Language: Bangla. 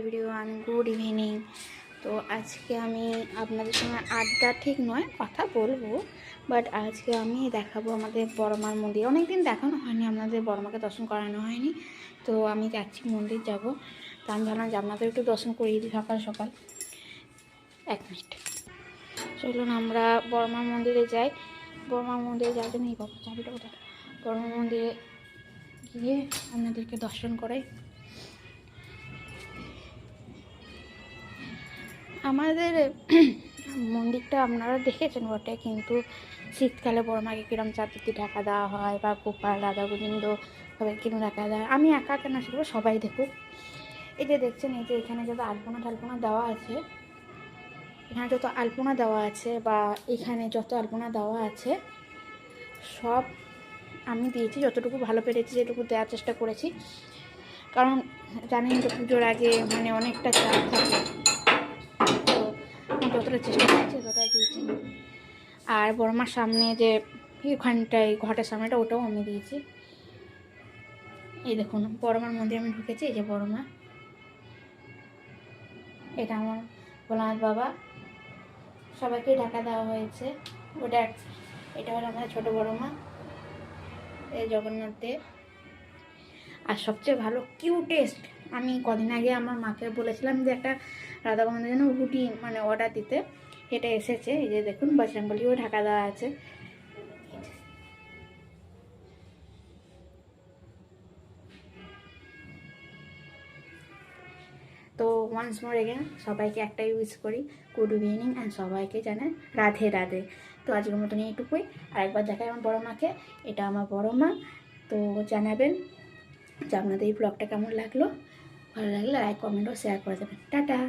Everyone, good evening. তো আজকে আমি আপনাদের সঙ্গে আড্ডা ঠিক নয়, কথা বলবো, বাট আজকে আমি দেখাবো আমাদের বড়মার মন্দির। অনেক দিন দেখানো হয়নি, আপনাদের বড়মাকে দর্শন করানো হয়নি, তো আমি যাচ্ছি মন্দির যাব। তো আমি ভাবলাম যে আপনাদের একটু দর্শন করিয়ে দিই সকাল সকাল। 1 মিনিট, চলুন আমরা বড়মার মন্দিরে যাই। বড়মার মন্দিরে যাওয়ার জন্য এই বাবা চাবিটা কোথায়, বড়মার মন্দিরে গিয়ে আপনাদেরকে দর্শন করাই। আমাদের মন্দিরটা আপনারা দেখেছেন বটে, কিন্তু শীতকালে বড়মাকে কিরম চারদিকে ঢাকা দেওয়া হয়, বা গোপাল রাধা গোবিন্দ সবাই কিরম ঢাকা দেওয়া হয়। আমি একা কেন সেগুলো সবাই দেখুক। এই যে দেখছেন, এই যে এখানে যত আলপনা টালপনা দেওয়া আছে, এখানে যত আলপনা দেওয়া আছে, বা এখানে যত আলপনা দেওয়া আছে সব আমি দিয়েছি, যতটুকু ভালো পেরেছি যেটুকু দেওয়ার চেষ্টা করেছি। কারণ জানেন তো পুজোর আগে মানে অনেকটা চাপ থাকে, যতটা চেষ্টা করছি ততটাই দিয়েছি। আর বড়মার সামনে যে ওখানটায় ঘটের সামনেটা, ওটাও আমি দিয়েছি। এই দেখুন বড়মার মন্দিরে আমি ঢুকেছি। এই যে বড়মা, এটা আমার ভোলানাথ বাবা, সবাইকে ঢাকা দেওয়া হয়েছে। এটা হলো আমাদের ছোটো বড়মা, এই জগন্নাথ দেব। আর সবচেয়ে ভালো কিউটেস্ট, আমি কদিন আগে আমার মাকে বলেছিলাম যে একটা রাধা গোবিন্দের জন্য হুটি মানে অর্ডার দিতে, এটা এসেছে। এই যে দেখুন বজরংবলীও ঢাকা দেওয়া আছে। তো ওয়ান্স মোর এগেন সবাইকে একটাই উইশ করি, গুড ইভিনিং, অ্যান্ড সবাইকে জানাই রাধে রাধে। তো আজকের মতন এইটুকুই। আর একবার দেখাই আমার বড় মাকে, এটা আমার বড় মা। তো জানাবেন যে আপনাদের এই ব্লগটা কেমন লাগলো। ভালো লাগলে লাইক, কমেন্ট ও শেয়ার করে দেবেন। টাটা।